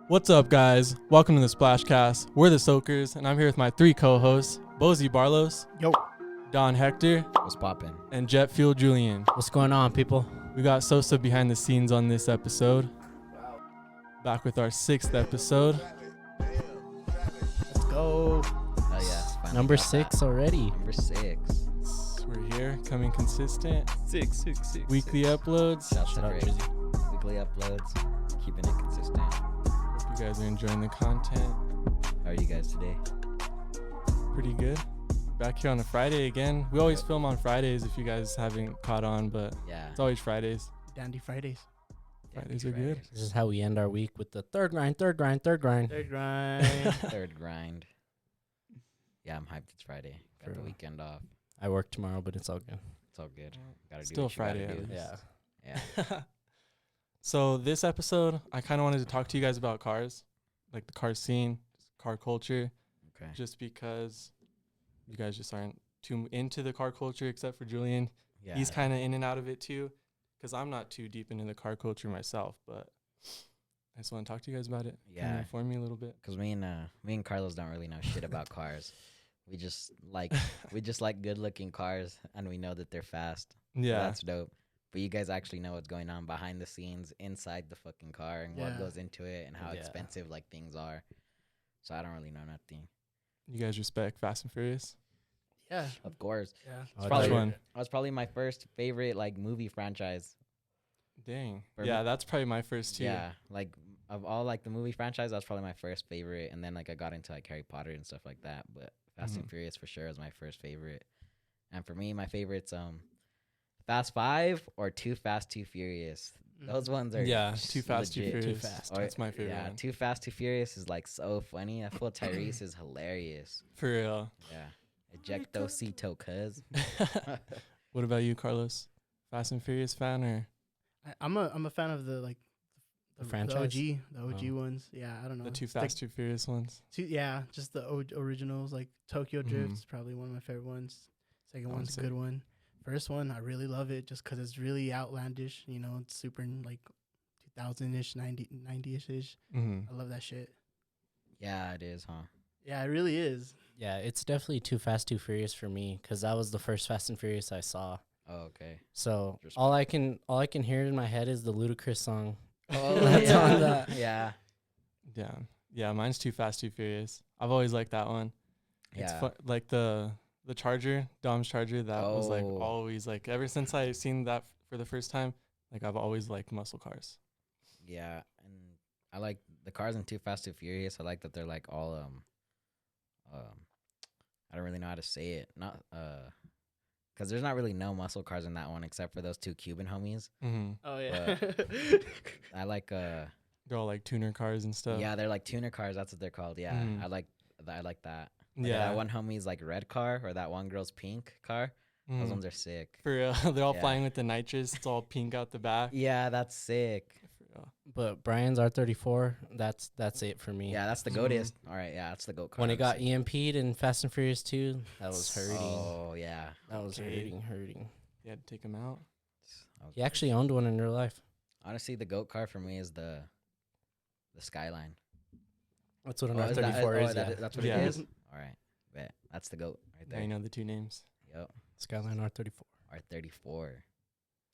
What's up, guys? Welcome to the Splash Cast. We're the Soakers, and I'm here with my three co-hosts, Bozy Barlos, Yo. Don Hector, What's poppin'? and Jet Fuel Julian. What's going on, people? We got Sosa behind the scenes on this episode. Back with our 6th episode. Let's go. Oh yeah. finally Number got 6 that. already. Number 6. We're here, coming consistent. Six. Weekly uploads. Shout Shout out out to Drizzy. Drizzy. Weekly uploads. Keeping it consistent. Hope you guys are enjoying the content. How are you guys today? Pretty good. Back here on a Friday again. We always film on Fridays if you guys haven't caught on, but Yeah. it's always Fridays. Dandy Fridays. Fridays are good. This is how we end our week with the third grind. Third grind. Third grind. Yeah, I'm hyped. It's Friday. Got the True. weekend off. I work tomorrow, but it's all good. It's all good. Gotta do Still what you gotta Friday, at do. least. Yeah. Yeah. So this episode, I kind of wanted to talk to you guys about cars, like the car scene, car culture, Okay. just because you guys just aren't too into the car culture, except for Julian. Yeah. He's kind of in and out of it too, because I'm not too deep into the car culture myself, but I just want to talk to you guys about it. Can you Yeah. inform me a little bit? Cause me and Carlos don't really know shit about cars. We just like good looking cars, and we know that they're fast. So Yeah. that's dope. But you guys actually know what's going on behind the scenes inside the fucking car and what Yeah. goes into it and how Yeah. expensive like things are. So I don't really know nothing. You guys respect Fast and Furious? Yeah. Of course. Yeah. It's probably Which one? that was probably my first favorite like movie franchise. Dang. For Yeah, me- that's probably my first too. Yeah. Like of all like the movie franchise, that was probably my first favorite. And then like I got into like Harry Potter and stuff like that. But Fast and Mhm. Furious for sure is my first favorite. And for me, my favorites Fast 5 or Too Fast, Too Furious. Those ones are Yeah, Too Fast, Too legit. Furious. Fast. Or- That's my favorite Yeah, one. Too Fast, Too Furious is like so funny. That fool Tyrese is hilarious. For real. Yeah. Ejectocito, cuz. What about you, Carlos? Fast and Furious fan or I'm a fan of the franchise? the OG Oh. ones. Yeah, I don't know. the Too It's like Fast, Too Furious ones? yeah, just the originals. Like Tokyo Drift Mhm. is probably one of my favorite ones. Second Oh, one's a sick. good one. First one, I really love it just because it's really outlandish. You know, it's super like 2000-ish, 90-ish. Mm-hmm. I love that shit. Yeah, it is, huh? Yeah, it really is. Yeah, it's definitely Too Fast, Too Furious for me because that was the first Fast and Furious I saw. Oh, okay. So Respect. all I can hear in my head is the Ludacris song. Oh, That's yeah. on that. Yeah. Yeah, mine's Too Fast, Too Furious. I've always liked that one. It's Yeah. like the Charger, Dom's Charger. That was like Oh. always like ever since I seen that for the first time. Like I've always liked muscle cars. Yeah, and I like the cars in Too Fast, Too Furious. I like that they're like all I don't really know how to say it. Not because there's not really no muscle cars in that one except for those two Cuban homies. Mm-hmm. Oh yeah. I like They're all like tuner cars and stuff. yeah, they're like tuner cars. That's what they're called. Yeah, Mhm. I like that. Like yeah. that one homie's like red car or that one girl's pink car. Those Mhm. ones are sick. For real, they're all Yeah. flying with the nitrous. It's all pink out the back. Yeah, that's sick. For real. But Brian's R34, that's it for me. Yeah, that's the Mhm. goatest. All right, yeah, that's the goat car. When it got sick. EMP'd in Fast and Furious 2, that was hurting. Oh yeah. That was Okay. hurting. You had to take them out. I was He actually owned one in real life. honestly, the goat car for me is the Skyline. That's what an Oh, is that- R34 oh, is. that- Yeah. that's what Yeah. it is. All right, bet that's the goat right Now there. you know the two names. Yep, Skyline R34. R34,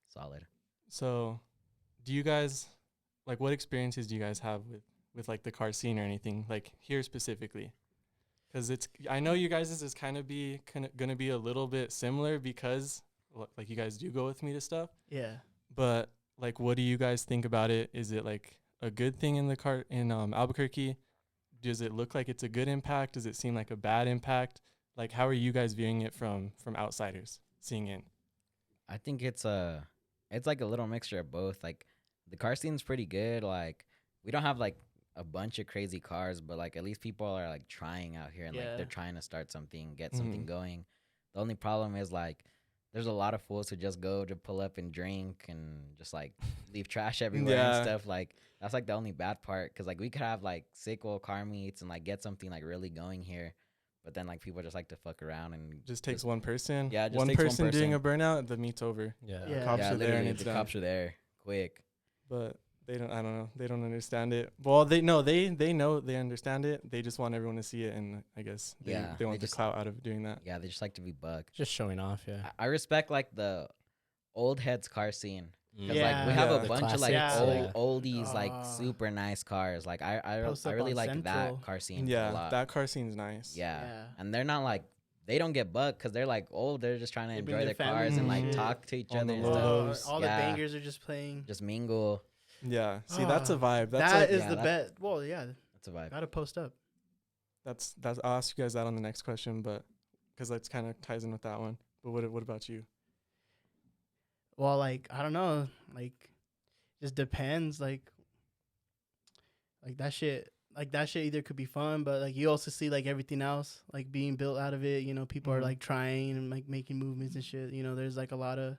solid. So, do you guys like what experiences do you guys have with like the car scene or anything like here specifically? Because I know you guys is kind of gonna be a little bit similar because like you guys do go with me to stuff. Yeah. But like, what do you guys think about it? Is it like a good thing in the car in Albuquerque? Does it look like it's a good impact? Does it seem like a bad impact? Like, how are you guys viewing it from outsiders seeing it? I think it's like a little mixture of both. Like the car scene's pretty good. Like we don't have like a bunch of crazy cars, but like at least people are like trying out here and like Yeah. they're trying to start something, get Mhm. something going. The only problem is like there's a lot of fools who just go to pull up and drink and just like leave trash everywhere Yeah. and stuff. Like that's like the only bad part because like we could have like sick old car meets and like get something like really going here. But then like people just like to fuck around and Just takes one person. Yeah, just one takes one person doing a person. burnout, the meet's over. Yeah. Yeah. Cops are there and literally it's the done. cops are there quick. But They don't. I don't know. They don't understand it. Well, they know. They know. They understand it. They just want everyone to see it, and I guess they Yeah, they want they the just- clout out of doing that. Yeah, they just like to be bugged. Just showing off, yeah. I respect like the old heads car scene. Cause Yeah. like we have Yeah. a The bunch of like classics, old yeah. oldies, like Ah. super nice cars. Like I Post up really on like Central. that car scene a Yeah, lot. that car scene's nice. Yeah. Yeah. And they're not like they don't get bugged because they're like old. They're just trying to They bring enjoy their their cars families and and like shit. talk to each On other the and low. stuff. Those- All Yeah. the bangers are just playing. Just mingle. Yeah. See, that's a vibe. That's That like, is yeah, the that- best. Well, yeah, That's a vibe. gotta post up. that's. I'll ask you guys that on the next question, but because that's kind of ties in with that one. But what about you? Well, like I don't know, like just depends. Like that shit. Like that shit either could be fun, but like you also see like everything else like being built out of it. You know, people are Mhm. like trying and like making movements and shit. You know, there's like a lot of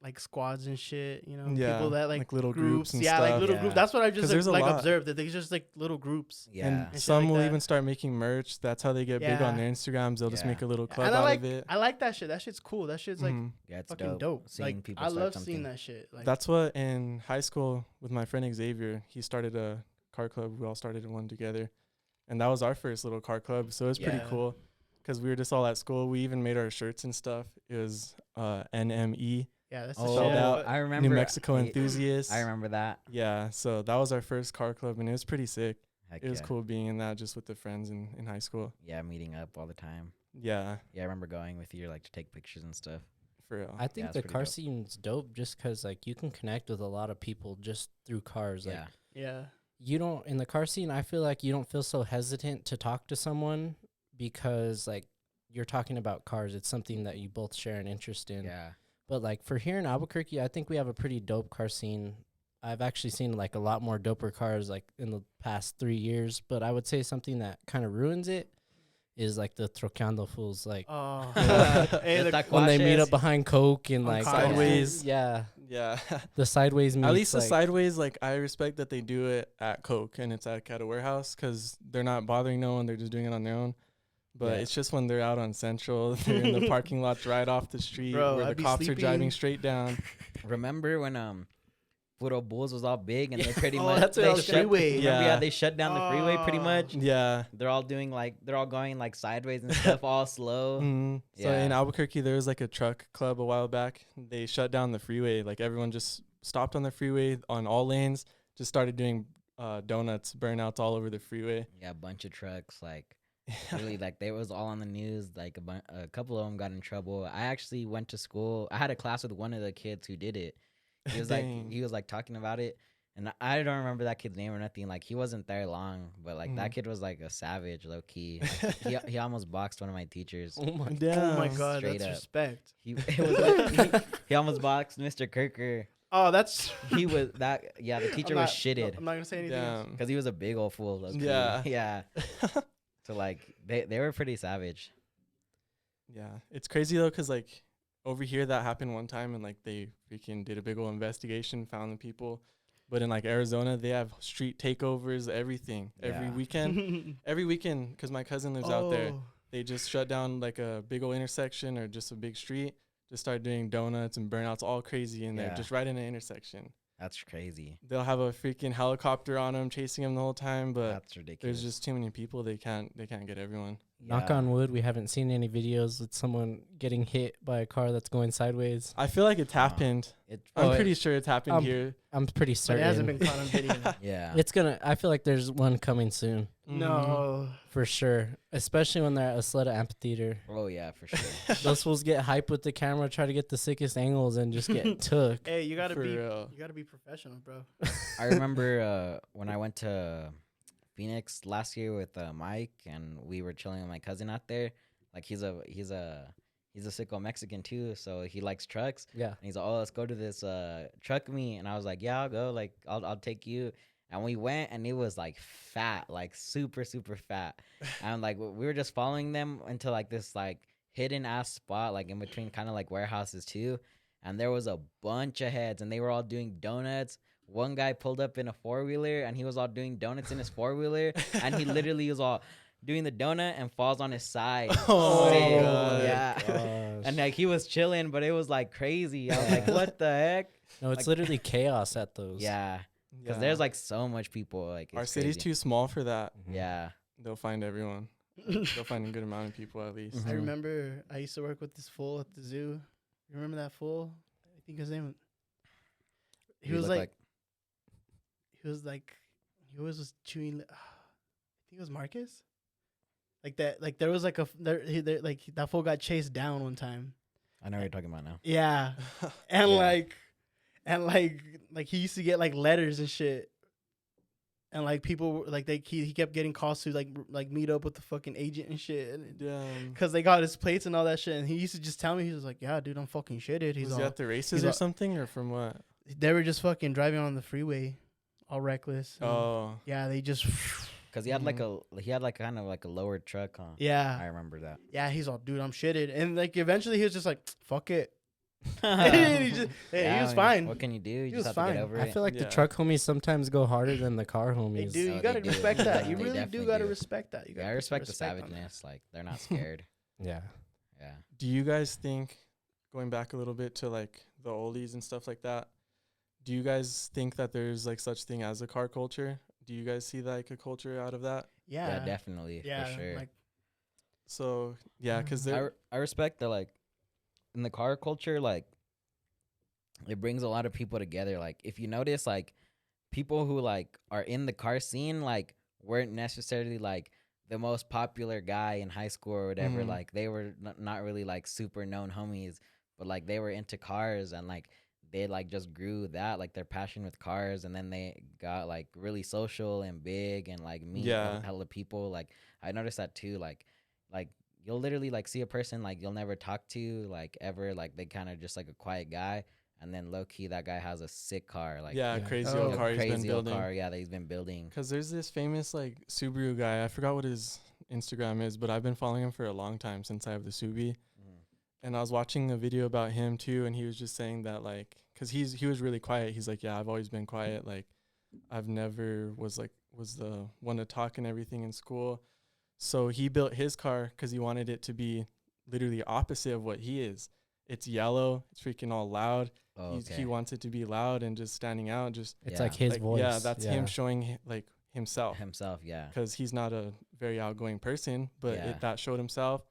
like squads and shit. You know, Yeah, people that like little groups and yeah, like stuff. little Yeah. groups. That's what I 'Cause just there's a like lot. observed that they just like little groups. Yeah. And shit some like will that. even start making merch. That's how they get big on Yeah. their Instagrams. They'll just Yeah. make a little club And out of it. I like that shit. That shit's cool. That shit's like Mhm. Yeah, it's fucking dope. Seeing Like people I start love something. seeing that shit. Like That's what in high school with my friend Xavier, he started a car club. We all started one together. And that was our first little car club. So it was pretty Yeah. cool because we were just all at school. We even made our shirts and stuff. It was NME, yeah, that's the Oh, Spelled shit. out I remember. New Mexico I- Enthusiasts. I remember that. Yeah. So that was our first car club and it was pretty sick. Heck It was yeah. cool being in that just with the friends in high school. Yeah, meeting up all the time. Yeah. Yeah, I remember going with you like to take pictures and stuff. For real. I think it's the pretty car dope. scene's dope just because, like, you can connect with a lot of people just through cars. Like, Yeah. Yeah. you don't, in the car scene, I feel like you don't feel so hesitant to talk to someone because, like, you're talking about cars. It's something that you both share an interest in. Yeah. But, like, for here in Albuquerque, I think we have a pretty dope car scene. I've actually seen, like, a lot more doper cars, like, in the past 3 years. But I would say something that kind of ruins it is, like, the troqueando fools. Like, Oh. The Hey, the- tacuaches. when they meet up behind Coke and, On like, cars. Sideways. Yeah. Yeah. The sideways meets. At least the like, sideways, like I respect that they do it at Coke and it's like at a warehouse because they're not bothering no one. They're just doing it on their own. But Yeah. it's just when they're out on Central, they're in the parking lots right off the street Bro, where I'd the be cops are driving sleeping. straight down. Remember when Puro Bulls was all big and they pretty Oh, much that's what they I was shut, gonna- freeway. remember, Yeah. they shut down the freeway pretty Oh. much. Yeah. They're all going like sideways and stuff, all slow. Mhm. So Yeah. in Albuquerque, there was like a truck club a while back. They shut down the freeway. Like everyone just stopped on the freeway on all lanes, just started doing donuts, burnouts all over the freeway. Yeah, a bunch of trucks, like really, like they was all on the news. Like a couple of them got in trouble. I actually went to school. I had a class with one of the kids who did it. He was Dang. like talking about it, and I don't remember that kid's name or nothing. Like he wasn't there long, but like that Mhm. kid was like a savage, low key. he almost boxed one of my teachers. Oh my Oh my Damn. god, Straight that's up. respect. He it was like, he almost boxed Mr. Kirker. Oh, that's. He was that. Yeah, the teacher was shitted I'm not gonna say anything. else. Damn. because he was a big old fool. low-key. Yeah. yeah. So like they were pretty savage. Yeah, it's crazy though, cause like over here that happened one time, and like they freaking did a big old investigation, found the people. But in like Arizona, they have street takeovers, everything every Yeah. weekend. Every weekend, cause my cousin lives out there. Oh. They just shut down like a big old intersection or just a big street. Just start doing donuts and burnouts, all crazy in there, Yeah. just right in the intersection. That's crazy. They'll have a freaking helicopter on them, chasing them the whole time. But That's ridiculous. there's just too many people. They can't get everyone. Knock Yeah. on wood, we haven't seen any videos with someone getting hit by a car that's going sideways. I feel like it's happened. It, I'm Oh, pretty sure it's happened here. I'm pretty But certain. it hasn't been caught on video. yeah. It's gonna. I feel like there's one coming soon No. for sure. Especially when they're at a Sleda amphitheater. Oh yeah, for sure. Those fools get hype with the camera, try to get the sickest angles, and just get took. Hey, you gotta For be. real. You gotta be professional, bro. I remember when I went to Phoenix last year with Mike, and we were chilling with my cousin out there. Like he's a sicko Mexican too, so he likes trucks. Yeah. And he's like, "Oh, let's go to this truck meet." And I was like, "Yeah, I'll go. Like, I'll take you." And we went, and it was like fat, like super super fat. And like we were just following them into like this like hidden ass spot, like in between kind of like warehouses too. And there was a bunch of heads, and they were all doing donuts. One guy pulled up in a 4-wheeler, and he was all doing donuts in his 4-wheeler, and he literally was all doing the donut and falls on his side. Oh, Sick. God. Yeah. Gosh. and like he was chilling, but it was like crazy. I was like, what the heck? No, it's Like- literally chaos at those. Yeah, because there's like so much people. Like our it's city's crazy. too small for that. Mhm. Yeah. They'll find everyone. They'll find a good amount of people at least. Mhm. I remember I used to work with this fool at the zoo. You remember that fool? I think his name. He was look like, he always was chewing. I think it was Marcus. Like that. Like there was like like that fool got chased down one time. I know what you're talking about now. Yeah, and Yeah. like he used to get like letters and shit. And like people like he kept getting calls to like meet up with the fucking agent and shit. Damn. Cause they got his plates and all that shit, and he used to just tell me, he was like, "Yeah, dude, I'm fucking shitted." He's Was all, he at the races he's or all- something, or from what? they were just fucking driving on the freeway, all reckless. and Oh, yeah, they just, Cause he had like kind of like a lower truck, huh? I yeah, remember that. yeah. He's all, dude, I'm shitted, and like eventually he was just like, "Fuck it." he Yeah, was I mean, fine. What can you do? You was just have to fine. get over I it. feel like Yeah. the truck homies sometimes go harder than the car homies. They do. Oh, You gotta they do. respect that. You They really do definitely gotta do. respect that. You Yeah, I gotta put some respect the respect on that. savageness. Like they're not scared. Yeah. Yeah. do you guys think, going back a little bit to like the oldies and stuff like that, do you guys think that there's like such thing as a car culture? Do you guys see like a culture out of that? Yeah, Yeah, definitely yeah, for sure. like So yeah, because I respect that. Like in the car culture, like it brings a lot of people together. Like if you notice, like people who like are in the car scene, like weren't necessarily like the most popular guy in high school or whatever. Mhm. Like they were not really like super known homies, but like they were into cars and like they like just grew that like their passion with cars, and then they got like really social and big and like meet Yeah. hella people. Like I noticed that too. Like you'll literally like see a person like you'll never talk to like ever, like they kind of just like a quiet guy, and then low key that guy has a sick car, like yeah, Yeah. crazy Oh. old a car he's been crazy old building. car, yeah, that he's been building. Because there's this famous like Subaru guy. I forgot what his Instagram is, but I've been following him for a long time since I have the Subi. And I was watching a video about him too, and he was just saying that like, cause he was really quiet. He's like, yeah, I've always been quiet. Like, I've never was the one to talk and everything in school. So he built his car because he wanted it to be literally opposite of what he is. It's yellow. It's freaking all loud. Oh, He wants it to be loud and just standing out. Just It's Yeah. like his like, voice. yeah, that's him showing like himself. himself, yeah. Because he's not a very outgoing person, but Yeah. that showed himself,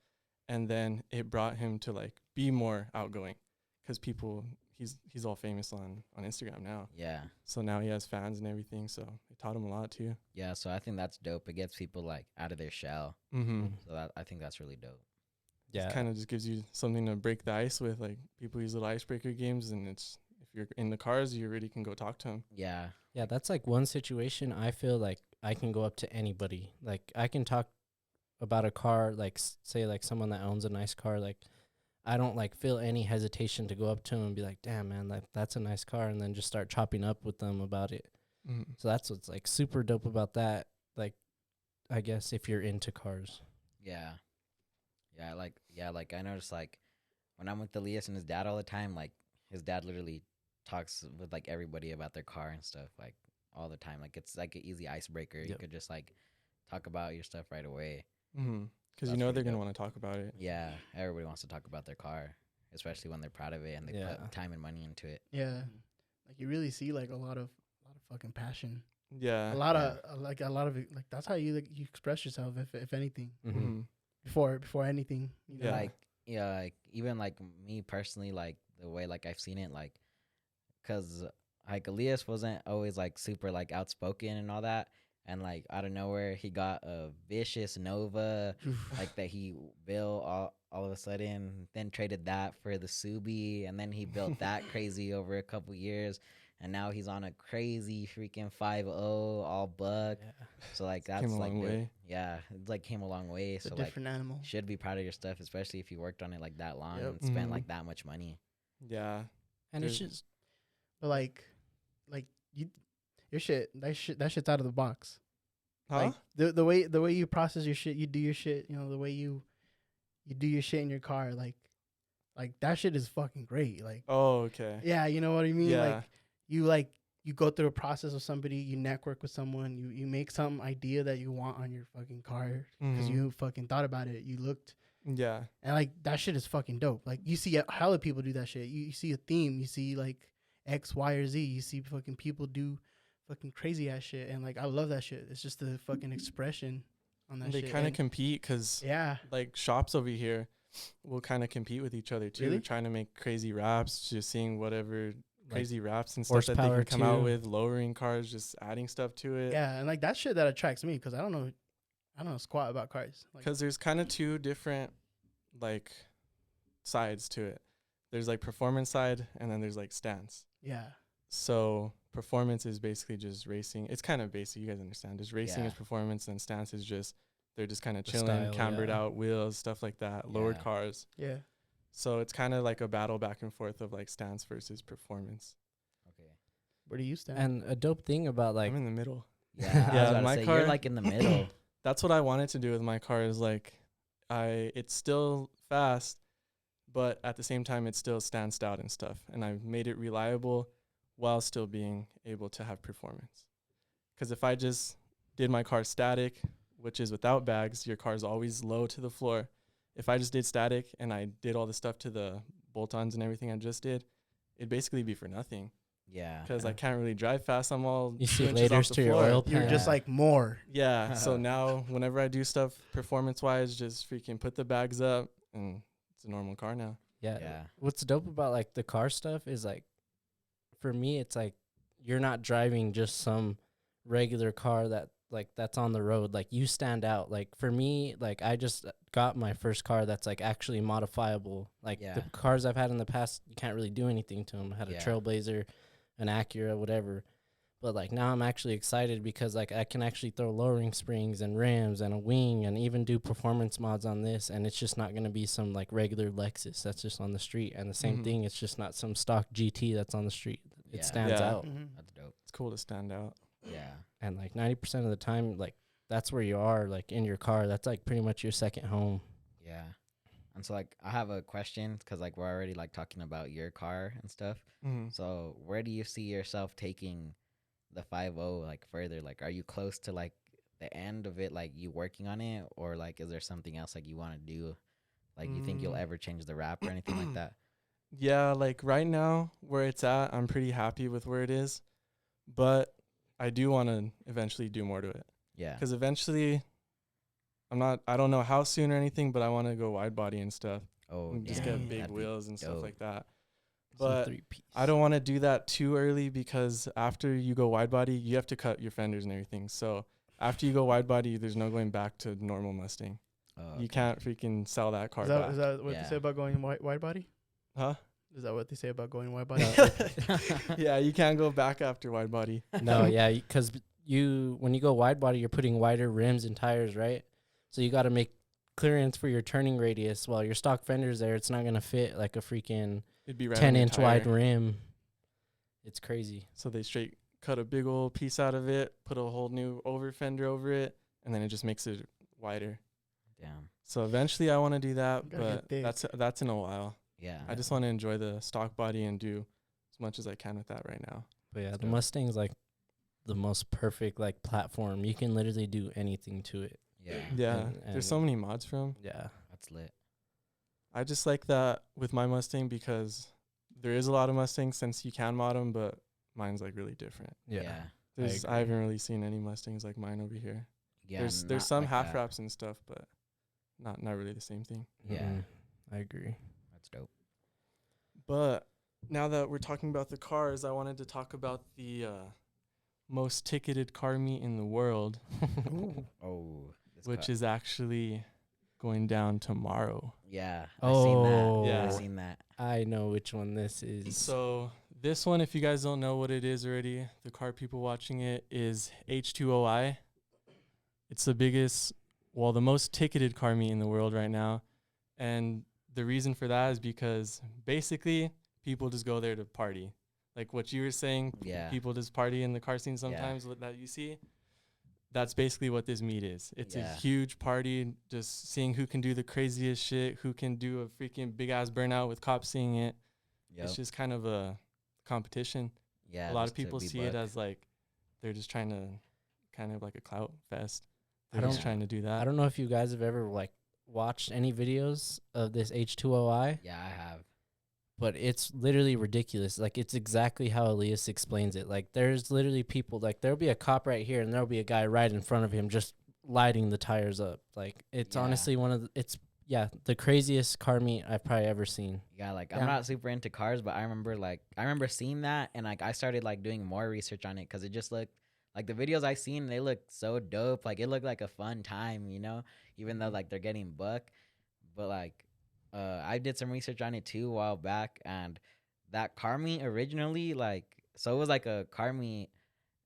and then it brought him to like be more outgoing, because people he's all famous on Instagram now, Yeah. so now he has fans and everything, so it taught him a lot too. Yeah, so I think that's dope. It gets people like out of their shell. Mm-hmm. So that I think that's really dope. Yeah. Kind of just gives you something to break the ice with. Like people use little icebreaker games, and it's if you're in the cars, you already can go talk to him. Yeah. Yeah, that's like one situation I feel like I can go up to anybody. Like I can talk about a car, like say like someone that owns a nice car, like I don't like feel any hesitation to go up to him and be like, "Damn, man, like that's a nice car," and then just start chopping up with them about it. Mm. So that's what's like super dope about that. Like I guess if you're into cars. Yeah. Like I noticed like when I'm with Elias and his dad all the time, like his dad literally talks with like everybody about their car and stuff like all the time. Like it's like an easy icebreaker. You Yep. could just like talk about your stuff right away. Mm-hmm. Because you That's know pretty they're gonna dope. want to talk about it. Yeah, everybody wants to talk about their car, especially when they're proud of it and they Yeah. put time and money into it. yeah, like you really see like a lot of fucking passion. Yeah. A lot of like that's how you you express yourself if anything Mm-hmm. before anything. You know? Yeah. Like even like me personally, like the way like I've seen it, like because like Elias wasn't always like super like outspoken and all that, and like out of nowhere he got a vicious Nova like that he built all of a sudden, then traded that for the Subi, and then he built that crazy over a couple years, and now he's on a crazy freaking 5.0 all buck. So like that's Came a like long the- way. yeah, it like came a long way. It's a So like different animal. you should be proud of your stuff, especially if you worked on it like that long Yep. and spent Mhm. like that much money. Yeah. And it's There's- just But like you, your shit that shit's out of the box. Huh? Like the way you process your shit, you do your shit. You know the way you do your shit in your car. Like that shit is fucking great. Like Oh, okay. yeah, you know what I mean. Yeah. Like you go through a process with somebody, you network with someone, you make some idea that you want on your fucking car because Mhm. you fucking thought about it. You looked Yeah. And like that shit is fucking dope. Like you see hella people do that shit. You see a theme. You see like X, Y, or Z. You see fucking people do fucking crazy ass shit. And like I love that shit. It's just the fucking expression on that And they shit. kind of And compete because yeah, like shops over here will kind of compete with each other too, Really? trying to make crazy wraps, just seeing whatever crazy wraps and stuff that they horsepower can come out too. with, lowering cars, just adding stuff to it. yeah, and like that shit that attracts me because I don't know squat about cars. Like, Because there's kind of two different like sides to it. There's like performance side and then there's like stance. yeah, So performance is basically just racing. It's kind of basic, you guys understand. Just racing Yeah. is performance and stance is just they're just kind of The chilling, style, cambered yeah. out wheels, stuff like that, lowered Yeah. cars. yeah. So it's kind of like a battle back and forth of like stance versus performance. Okay. Where do you stand? And a dope thing about like I'm in the middle. Yeah, I was Yeah, about to my say, car- you're like in the middle. That's what I wanted to do with my car is like it's still fast, but at the same time it still stands out and stuff. And I made it reliable while still being able to have performance. Because if I just did my car static, which is without bags, your car is always low to the floor. If I just did static and I did all the stuff to the bolt-ons and everything I just did, it'd basically be for nothing. Yeah. Because I can't really drive fast. I'm all You see 2 inches off laters the to your floor. oil You're pan. just like more. Yeah. So now whenever I do stuff performance-wise, just freaking put the bags up and it's a normal car now. Yeah. Yeah. What's dope about like the car stuff is like, for me, it's like you're not driving just some regular car that's on the road. Like you stand out. Like for me, like I just got my first car that's like actually modifiable. Like Yeah. the cars I've had in the past, you can't really do anything to them. I had a Yeah. Trailblazer, an Acura, whatever. But like now I'm actually excited because like I can actually throw lowering springs and rims and a wing and even do performance mods on this, and it's just not going to be some like regular Lexus that's just on the street. And the same Mhm. thing, it's just not some stock GT that's on the street. It Yeah. stands Yeah. out. Mhm. That's dope. It's cool to stand out. Yeah. And like 90% of the time, like that's where you are, like in your car. That's like pretty much your second home. Yeah. And so like I have a question because like we're already like talking about your car and stuff. Mm-hmm. So where do you see yourself taking the 5.0 like further? Like are you close to like the end of it, like you working on it, or like is there something else like you want to do? Like you think you'll Mm. ever change the wrap or anything like that? Yeah, like right now where it's at, I'm pretty happy with where it is, but I do want to eventually do more to it Yeah. because eventually I don't know how soon or anything, but I want to go wide body and stuff Oh, and just damn. get big That'd be wheels and stuff dope. like that. Some But 3-piece. I don't want to do that too early because after you go wide body, you have to cut your fenders and everything. So after you go wide body, there's no going back to normal Mustang. Oh, You okay. can't freaking sell that car Is back. that what Yeah. they say about going wide body? Huh? Is that what they say about going wide body? Yeah, you can't go back after wide body. No, yeah, because when you go wide body, you're putting wider rims and tires, right? So you got to make clearance for your turning radius. While your stock fender's there, it's not gonna fit like a freaking It'd be right on your 10-inch wide tire. rim. It's crazy. So they straight cut a big old piece out of it, put a whole new over fender over it, and then it just makes it wider. Damn. So eventually I want to do that, Gotta get but thick. that's in a while. Yeah. I just want to enjoy the stock body and do as much as I can with that right now. But yeah, the dope. Mustang's like the most perfect like platform. You can literally do anything to it. Yeah. Yeah, And there's so many mods for 'em. Yeah. That's lit. I just like that with my Mustang because there is a lot of Mustangs since you can mod them, but mine's like really different. Yeah. I haven't really seen any Mustangs like mine over here. Yeah. there's not some like half that. wraps and stuff, but not really the same thing. Yeah. Mm-mm. I agree. That's dope. But now that we're talking about the cars, I wanted to talk about the most ticketed car meet in the world, Oh. which is actually going down tomorrow. Yeah. I seen that. Yeah. I seen that. I know which one this is. So this one, if you guys don't know what it is already, the car people watching it is H20i. It's the biggest, the most ticketed car meet in the world right now. And the reason for that is because basically people just go there to party. Like what you were saying, Yeah. people just party in the car scene sometimes that you see. That's basically what this meet is. It's Yeah. a huge party, just seeing who can do the craziest shit, who can do a freaking big ass burnout with cops seeing it. Yep. It's just kind of a competition. Yeah. A lot of just to people be see it booked. as like they're just trying to kind of like a clout fest. I They're just don't- trying to do that. I don't know if you guys have ever like watched any videos of this H20i, Yeah, I have. but it's literally ridiculous. Like, it's exactly how Elias explains it. Like, there's literally people, like, there'll be a cop right here, and there'll be a guy right in front of him just lighting the tires up. Like, it's Yeah. honestly the craziest car meet I've probably ever seen. Yeah, like Yeah. I'm not super into cars, but I remember seeing that, and like I started like doing more research on it because it just looked like the videos I seen, they look so dope. Like it looked like a fun time, even though like they're getting booked. But like I did some research on it too a while back, and that car meet originally, like, so it was like a car meet,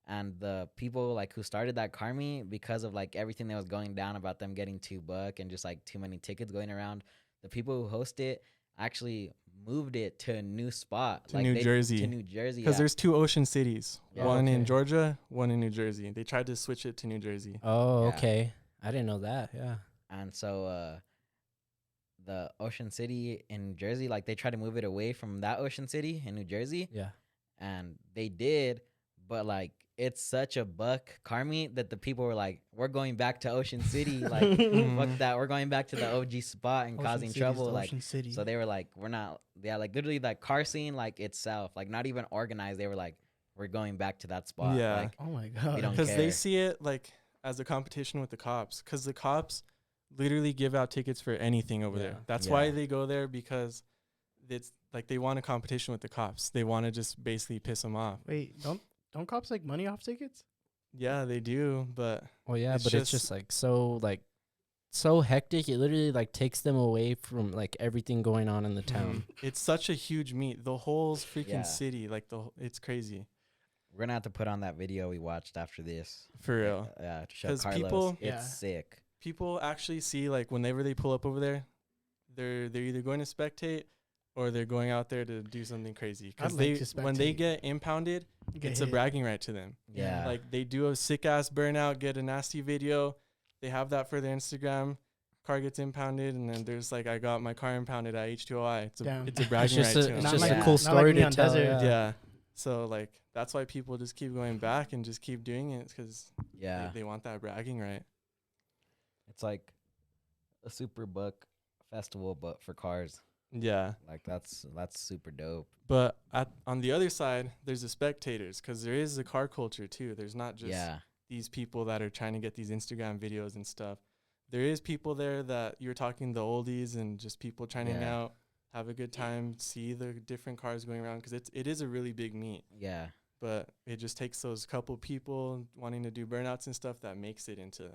and the people like who started that car meet, because of like everything that was going down about them getting too booked and just like too many tickets going around, the people who host it actually moved it to a new spot, To like New Jersey. To New Jersey, Because yeah. there's 2 ocean cities, Yeah. one in Okay. Georgia, one in New Jersey. They tried to switch it to New Jersey. Oh, Yeah. okay. I didn't know that. Yeah. And so the Ocean City in New Jersey, like they tried to move it away from that Ocean City in New Jersey, Yeah. and they did, but like it's such a buck car meet that the people were like, we're going back to Ocean City, like fuck that, we're going back to the OG spot and Ocean causing City's trouble, the like. Ocean City. So they were like, we're not, yeah, like literally that car scene, like itself, like not even organized. They were like, we're going back to that spot. Yeah. Like, Oh my god. We don't Because they care. see it like as a competition with the cops. Because the cops literally give out tickets for anything over there. Yeah. That's Yeah. why they go there, because it's like they want a competition with the cops. They want to just basically piss them off. Wait, don't cops like money off tickets? Yeah, they do, but Well, yeah, It's but it's just- just so hectic. It literally like takes them away from like everything going on in the town. it's such a huge meet. The whole freaking Yeah. city, like it's crazy we're gonna have to put on that video we watched after this. for real. Yeah, to show 'Cause Carlos. people- It's Yeah. sick. People actually see, like, whenever they pull up over there, they're either going to spectate or they're going out there to do something crazy. Because I'd like to when they spectate. get impounded, Get it's a hit. bragging right to them. Yeah. Like, they do a sick ass burnout, get a nasty video, they have that for their Instagram. Car gets impounded, and then there's like, I got my car impounded at H20i. It's Damn. a bragging right to them. It's Not just like- a cool not like story me to on tell. Desert. Yeah. So like that's why people just keep going back and just keep doing it, because Yeah. they want that bragging right. It's like a super buck festival, but for cars. Yeah. Like that's super dope. But on the other side, there's the spectators, because there is a car culture too. There's not just Yeah. these people that are trying to get these Instagram videos and stuff. There is people there that you're talking the oldies and just people trying to hang Yeah. out, have a good time, see the different cars going around, because it is a really big meet. Yeah. But it just takes those couple people wanting to do burnouts and stuff that makes it into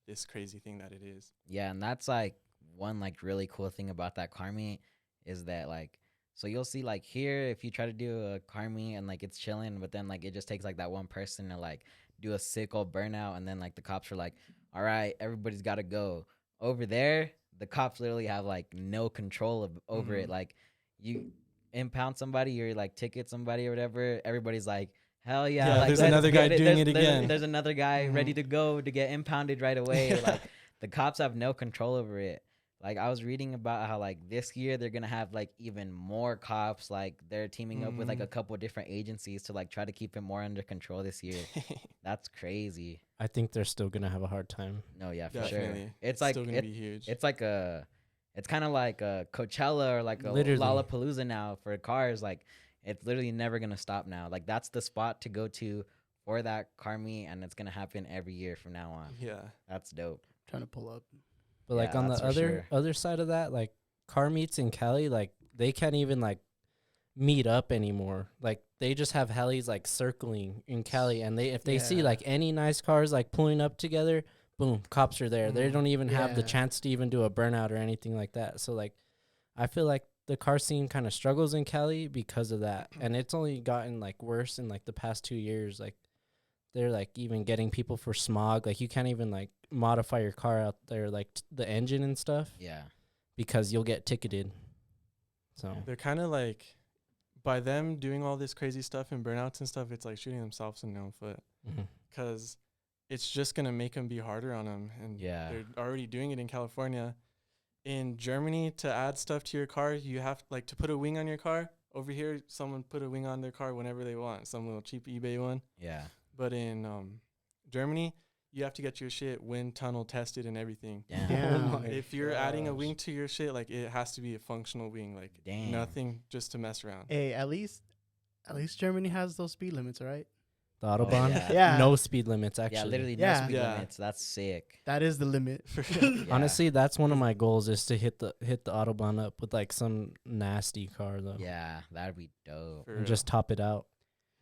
this crazy thing that it is. Yeah, and that's like one like really cool thing about that car meet is that like, so you'll see like here, if you try to do a car meet and like it's chilling, but then like it just takes like that one person to like do a sick old burnout, and then like the cops are like, all right, everybody's got to go. Over there, the cops literally have like no control over it. Mhm. Like you impound somebody or like ticket somebody or whatever, everybody's like, hell yeah, Yeah, like, there's let's another get guy doing it There's- again. There's another guy ready Mhm. to go to get impounded right away. Yeah. Like the cops have no control over it. Like I was reading about how like this year they're gonna have like even more cops. Like they're teaming up with like a Mhm. couple different agencies to like try to keep it more under control this year. That's crazy. I think they're still gonna have a hard time. No, yeah, for sure. Definitely. It's like still gonna be huge. it's like it's kind of like a Coachella or like a Literally. Lollapalooza now for cars. Like it's literally never gonna stop now. Like that's the spot to go to for that car meet, and it's gonna happen every year from now on. Yeah. That's dope. Trying to pull up. But like Yeah, on the that's for other side of that, like car meets in Cali, like they can't even like meet up anymore. Like they just have helis like circling in Cali, and if they see Yeah. like any nice cars like pulling up together, boom, cops are there. They Mhm. don't even have the Yeah. chance to even do a burnout or anything like that. So like I feel like the car scene kind of struggles in Cali because of that, and it's only gotten like worse in like the past 2 years. Like they're like even getting people for smog. Like you can't even like modify your car out there, like the engine and stuff, Yeah. because you'll get ticketed. So They're kind of like, by them doing all this crazy stuff and burnouts and stuff, it's like shooting themselves in their own foot, mhm. because it's just going to make them be harder on them. And Yeah. they're already doing it in California. In Germany, to add stuff to your car, you have like to put a wing on your car. Over here, someone put a wing on their car whenever they want, some little cheap eBay one. Yeah. But in Germany, you have to get your shit wind tunnel tested and everything. Damn. Oh my If you're adding a gosh. wing to your shit, like it has to be a functional wing, like Damn. nothing just to mess around. Hey, at least Germany has those speed limits, right? The Autobahn. yeah. Yeah. No speed limits actually. Yeah, literally Yeah. no speed Yeah. limits. That's sick. That is the limit. Yeah. Honestly, that's one of my goals is to hit the Autobahn up with like some nasty car though. Yeah, that'd be dope. For And real. just top it out.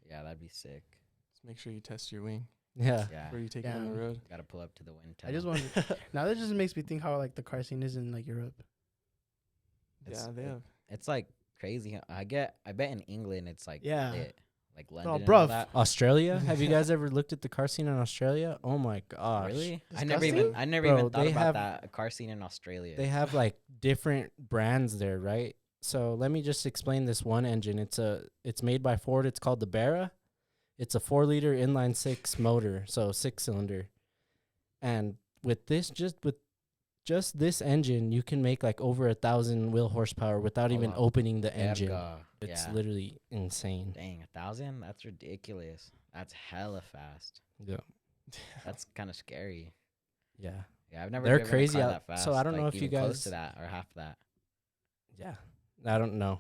Yeah, that'd be sick. Just make sure you test your wing Yeah. Yeah, before you take it on the Damn. road. gotta pull up to the wind I just tunnel. want now that just makes me think how like the car scene is in like Europe. It's- Yeah, they have. It's like crazy. I bet in England it's like Yeah. lit. Like London and bruv. all that. Australia? Have you guys ever looked at the car scene in Australia? Oh my gosh. Really? I Disgusting? never Bro, even thought they about have- that car scene in Australia. They have like different brands there, right? So let me just explain this one engine. It's made by Ford. It's called the Barra. It's a 4-liter inline 6 motor, so 6-cylinder. And with just this engine, you can make like over 1,000 wheel horsepower without Oh, even wow. opening the Yeah, engine. God. It's Yeah. literally insane. Dang, 1,000? That's ridiculous. That's hella fast. Yeah. That's kind of scary. Yeah. Yeah, I've never. They're driven a crazy car out- that fast. so I don't know like, if you even close guys- to that or half that. Yeah. I don't know.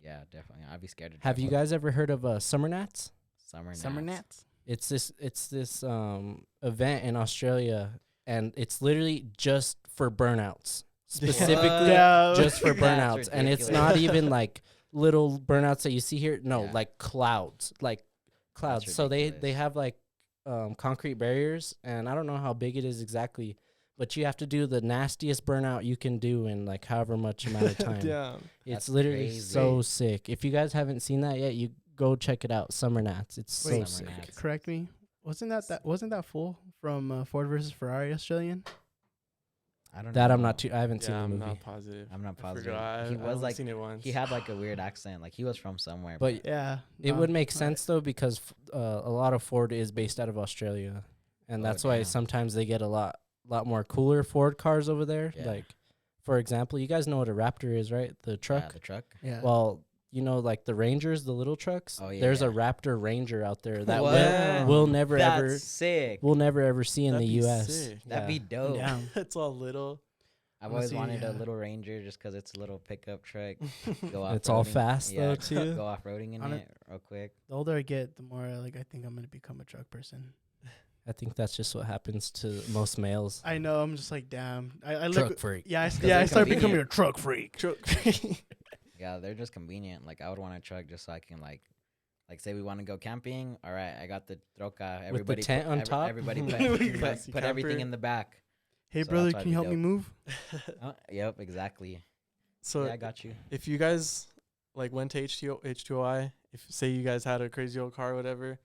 Yeah, definitely. I'd be scared to. Have drive you one. guys ever heard of Summer Nats? Summer Nats? It's this event in Australia, and it's literally just for burnouts. Specifically Yeah. just for That's burnouts. And it's not ridiculous. even like little burnouts that you see here. No, Yeah. like clouds. Like clouds. So they ridiculous. have like concrete barriers, and I don't know how big it is exactly, but you have to do the nastiest burnout you can do in like however much amount of time. Damn. It's That's literally so crazy. sick. If you guys haven't seen that yet, you go check it out. Summer Nats. It's so Wait, sick. Nats. Correct me. Wasn't that full from Ford versus Ferrari Australian? I don't know. That I'm not too. I haven't seen Yeah, the I'm movie. not positive. I'm not I positive. forgot. He I was only like seen it once. he had like a weird accent. Like he was from somewhere. But Yeah. it no, would make alright. sense though because a lot of Ford is based out of Australia, and Oh, that's why damn. sometimes they get a lot more cooler Ford cars over there. Yeah. Like, for example, you guys know what a Raptor is, right? The Yeah, truck. the truck. Yeah. Well, you know, like the Rangers, the little trucks. Oh, yeah, There's a yeah. Raptor Ranger out there that What? we'll never That's ever sick. we'll never ever see in That'd the be U.S. sick. That'd be dope. yeah. It's all little. I've Wanna always see, wanted a yeah. little Ranger just 'cause it's a little pickup truck. Go off. It's all fast though too. Go off roading in On it real quick. The older I get, the more like I think I'm gonna become a truck person. I think that's just what happens to most males. I know. I'm just like, damn. I Truck look. freak. Yeah, I they're start becoming convenient. a truck freak. Yeah, they're just convenient. Like I would want a truck just so I can like say we want to go camping. All right, I got the troca. Everybody tent on top? Everybody We put, got put everything camper. in the back. Hey, So brother, that's why can you it'd help be me move? Yep, exactly. So Yeah, I got you. if you guys like went to H2i, if say you guys had a crazy old car or whatever,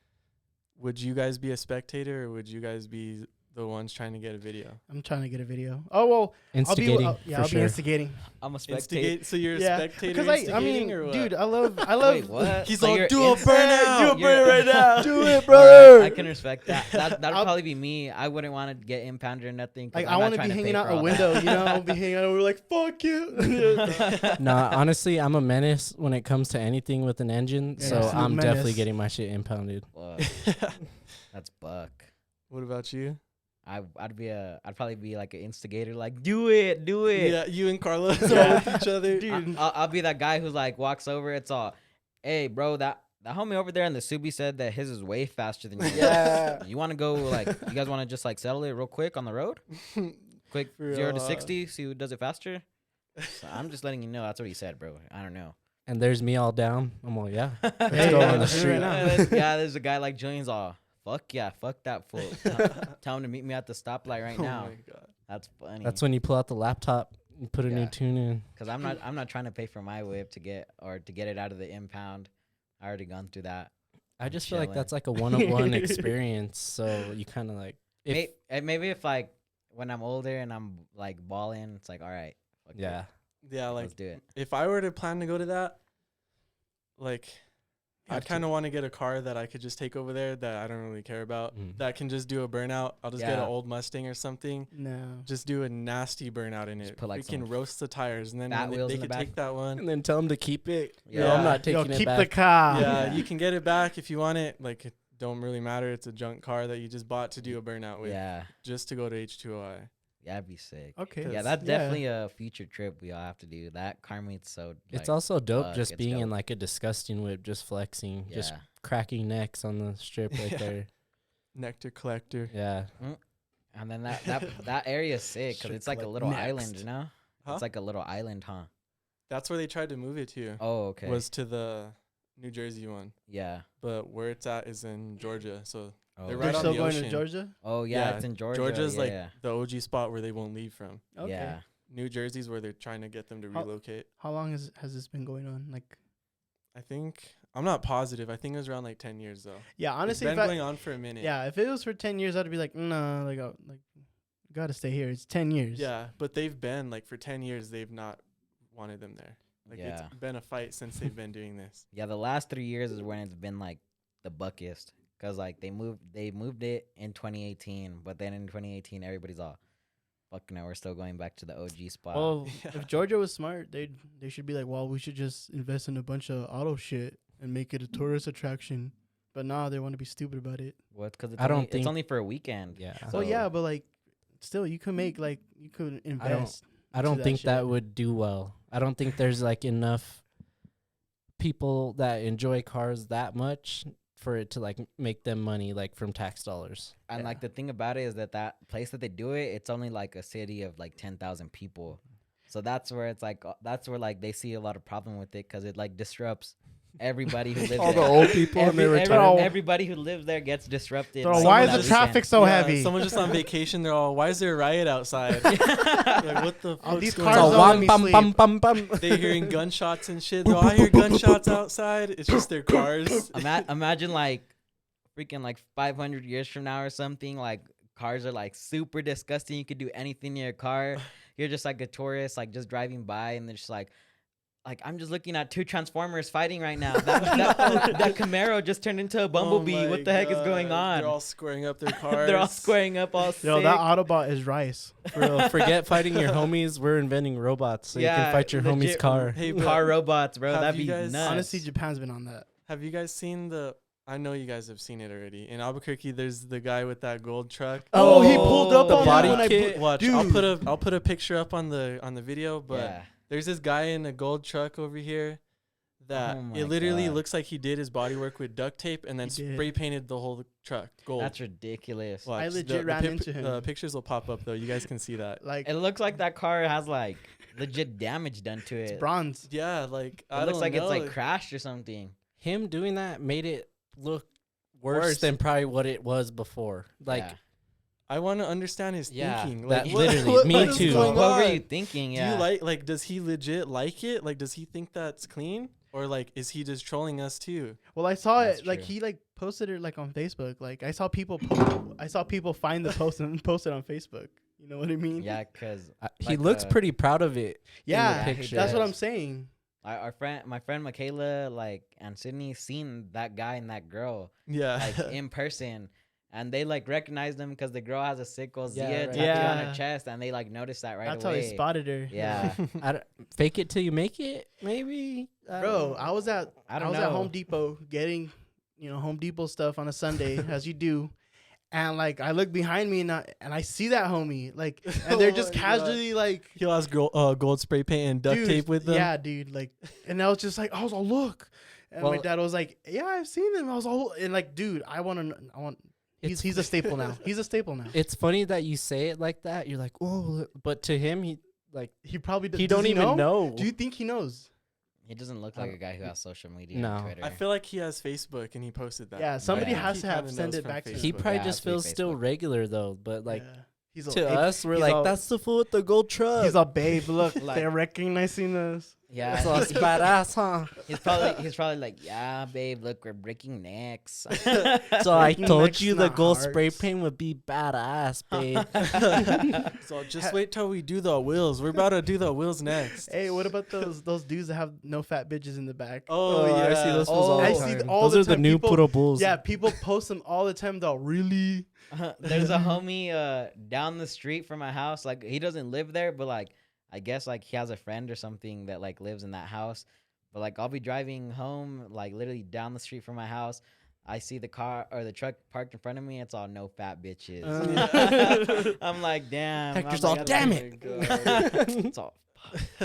would you guys be a spectator or would you guys be the ones trying to get a video? I'm trying to get a video. Oh well, Instigating I'll for be sure. instigating. I'm a spectator. Instigate. So you're a Yeah, spectator because instigating or what? dude, I love. Wait, what? He's So all, you're "Do a instant- burnout, do a you're- burnout right now." Do it, Alright, brother. I can respect that. That'd I'll- probably be me. I wouldn't want to get impounded or nothing. 'Cause Like I'm I not want to trying be pay hanging out for a all window, that. you know. I'll be hanging out. We're like, fuck you. Nah, honestly, I'm a menace when it comes to anything with an engine, Yeah, so absolute I'm definitely menace. getting my shit impounded. Whoa, that's buck. What about you? I'd probably be like an instigator, like do it. Yeah, you and Carlos are Yeah. with each other. Dude. I'll be that guy who like walks over. It's all, hey bro, that homie over there in the Subi said that his is way faster than yours. Yeah. You want to go like you guys want to just like settle it real quick on the road? Quick For 0 to real, 60, see who does it faster. So I'm just letting you know that's what he said, bro. I don't know. And there's me all down. I'm all, yeah. Hey, go yeah, on the let's do it street. right now. Yeah, there's a guy like Julian's all, fuck yeah, fuck that fool. Tell him to meet me at the stoplight right Oh now. my god. That's funny. That's when you pull out the laptop and put a new Yeah. tune in. Because I'm not trying to pay for my whip to get it out of the impound. I already gone through that. I just feel like chilling. that's like a one-on-one experience. So you kind of like, if, Maybe if like when I'm older and I'm like balling, it's like all right, fuck it, yeah. Yeah, like let's do it. if I were to plan to go to that, like Have I'd to. kind of want to get a car that I could just take over there that I don't really care about. Mm. That can just do a burnout. I'll just get an Yeah. old Mustang or something. No. Just do a nasty burnout in Just it. put, like, We can some roast the tires, and then fat when wheels they in the could back. take that one. And then tell them to keep it. Yeah. No, I'm not Yo, taking it keep back. the car. Yeah, you can get it back if you want it. Like don't really matter. It's a junk car that you just bought to do a burnout with, Yeah, just to go to H20i. that'd be sick. Okay. Yeah, that's definitely a future trip we all have to do. That car meet's so. It's like, also dope fuck, just it's being in dope. like a disgusting whip, just flexing, just Yeah. cracking necks on the strip right Yeah. there. Nectar collector. Yeah. And then that area is sick because Should it's like a collect little next. island, you know? Huh? It's like a little island, huh? That's where they tried to move it to. Oh, okay. Was to the New Jersey one, yeah. but where it's at is in Georgia. So Oh, They're They're right on still the going to ocean. Georgia. oh yeah, Yeah, it's in Georgia. Georgia's yeah, like yeah. the OG spot where they won't leave from. Okay. Yeah. New Jersey's where they're trying to get them to How- relocate. How long has this been going on? Like, I think I'm not positive. I think it was around like 10 years though. yeah, honestly, it's if been I, going on for a minute. yeah, if it was for 10 years, I'd be like, nah, like, gotta stay here. It's 10 years. Yeah, but they've been like for 10 years they've not wanted them there. Like Yeah. it's been a fight since they've been doing this. Yeah, the last 3 years is when it's been like the buckiest. Cause like they moved it in 2018, but then in 2018 everybody's all, fucking no, we're still going back to the OG spot. Well, Yeah. if Georgia was smart, they should be like, well, we should just invest in a bunch of auto shit and make it a tourist attraction. But nah, they want to be stupid about it. What? Because I don't it's think- only for a weekend. Yeah. So- Well, yeah, but like, still, you could make like you could invest. I don't that think shit. that would do well. I don't think there's like enough people that enjoy cars that much for it to like make them money like from tax dollars. And Yeah. like the thing about it is that place that they do it, it's only like a city of like 10,000 people. So that's where it's like that's where like they see a lot of problem with it because it like disrupts everybody who lives All the there. old people and they retire. Everybody who lives there gets disrupted. Bro, like, why on is that the traffic weekend. so Yeah, heavy? Someone's just on vacation. They're all, why is there a riot outside? Like, what the All fuck's these going cars So on? don't let me bum sleep. bum bum bum. They're hearing gunshots and shit. They're all, I hear gunshots outside. It's just their cars. Imagine like freaking like 500 years from now or something. Like cars are like super disgusting. You could do anything in your car. You're just like a tourist, like just driving by, and they're just like I'm just looking at two Transformers fighting right now. That Camaro just turned into a Bumblebee. Oh my What the heck is going God. on? They're all squaring up their cars. They're all squaring up all Yo, sick. that Autobot is rice. For real, forget fighting your homies. We're inventing robots so you can fight your homie's legit car. Hey, but car robots, bro. have That'd you be guys- nuts. Honestly, Japan's been on that. Have you guys seen I know you guys have seen it already. In Albuquerque, there's the guy with that gold truck. Oh, he pulled up the on body that when kit. Watch, Dude. I'll put a picture up on the video, but yeah. there's this guy in a gold truck over here that Oh my it literally God. looks like he did his body work with duct tape and then He did. spray painted the whole truck gold. That's ridiculous. Watch, I legit ran into him. The pictures will pop up though. You guys can see that. Like, It looks like that car has like legit damage done to it's it. bronze. Yeah, like It I looks don't like know. it's like crashed or something. Him doing that made it look worse Worse. than probably what it was before. Like, Yeah. I want to understand his yeah, thinking. that Like, what- literally, what me is too. going What were on? you thinking? Do Yeah. you like does he legit like it? Like does he think that's clean? Or like is he just trolling us too? Well, I saw That's it. Like true. he like posted it like on Facebook. Like I saw people. I saw people find the post and post it on Facebook. You know what I mean? Yeah, because he like, looks pretty proud of it. Yeah, picture. that's what does. I'm saying. my friend Michaela, like, and Sydney seen that guy and that girl Yeah. like in person, and they like recognized them because the girl has a sickle Zia Yeah, right. tattoo on Yeah. her chest, and they like noticed that right That's away. how they spotted her. Yeah. Fake it till you make it, maybe. Bro, I was at I don't at know. Home Depot getting, Home Depot stuff on a Sunday as you do. And like I look behind me and I see that homie like and they're Oh just my casually like He'll ask gold spray paint and duct dude, tape with them. Yeah, dude, like and I was just like I was all look. And my Well- dad was like, "Yeah, I've seen them." I was all and like, "Dude, I want he's a staple now. He's a staple now." It's funny that you say it like that. You're like, oh, but to him, he like He probably he does don't even know. Do you think he knows? He doesn't look like a guy who has social media No. on Twitter. I feel like he has Facebook and he posted that. Yeah, somebody Yeah. has He to have kinda send knows it from back to him. He Facebook. probably Yeah, just it's like feels still Facebook. regular though. But like Yeah. He's to all, us, we're he's like, all- that's the fool with the gold truck. he's all babe. Look, Like- they're recognizing us. yeah, so it's badass, huh? he's probably like, yeah, babe, look, we're breaking necks. So I Breaking told necks, you the not gold spray hearts. paint would be badass, babe. So just wait till we do the wheels. We're about to do the wheels next. Hey, what about those dudes that have no fat bitches in the back? Oh, I yeah. see those Oh, fools all I the see time. all Those the are the time new people- puro bulls. Yeah, people post them all the time. Though, really? There's a homie down the street from my house. Like he doesn't live there, but like I guess like he has a friend or something that like lives in that house. But like I'll be driving home, like literally down the street from my house, I see the car or the truck parked in front of me. It's all no fat bitches. I'm like, damn. Hector's I'm all, like, damn Oh it. my God. It's all.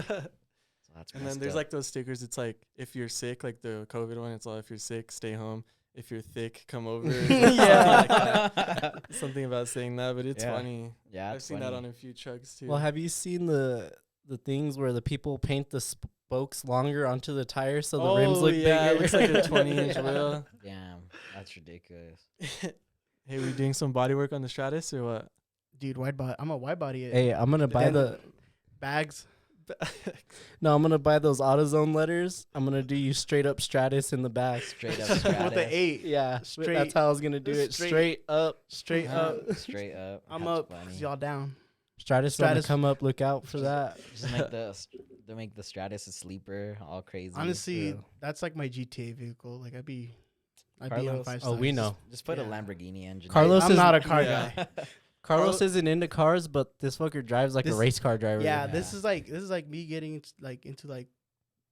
So that's And then messed there's up. like those stickers. It's like if you're sick, like the COVID one. It's all if you're sick, stay home. If you're thick, come over. Yeah. Something about saying that, but it's Yeah. funny. Yeah, I've it's seen that funny. on a few trucks too. Well, have you seen the things where the people paint the spokes longer onto the tires so the rims look yeah, bigger? it looks like a 20-inch Yeah. wheel. Damn, that's ridiculous. Hey, we doing some body work on the Stratus or what? Dude, wide body. I'm a wide body it. Hey, I'm gonna buy Then the. bags. No, I'm gonna buy those AutoZone letters. I'm gonna do you straight up Stratus in the back. Straight up With Stratus. the 8. Yeah, Straight- that's how I was gonna do it. straight- Straight up. Straight up. Straight up. I'm That's up. funny. Y'all down. Stratus, Stratus- to come up. Look out for that. Just make they make the Stratus a sleeper, all crazy. Honestly, Yeah. that's like my GTA vehicle. Like I'd be on Carlos? 5 Oh, we stars. know. Just put a Yeah. Lamborghini engine. Carlos I'm is- not a car yeah. guy. Carlos isn't into cars, but this fucker drives like This- a race car driver. Yeah, Yeah. this is like me getting into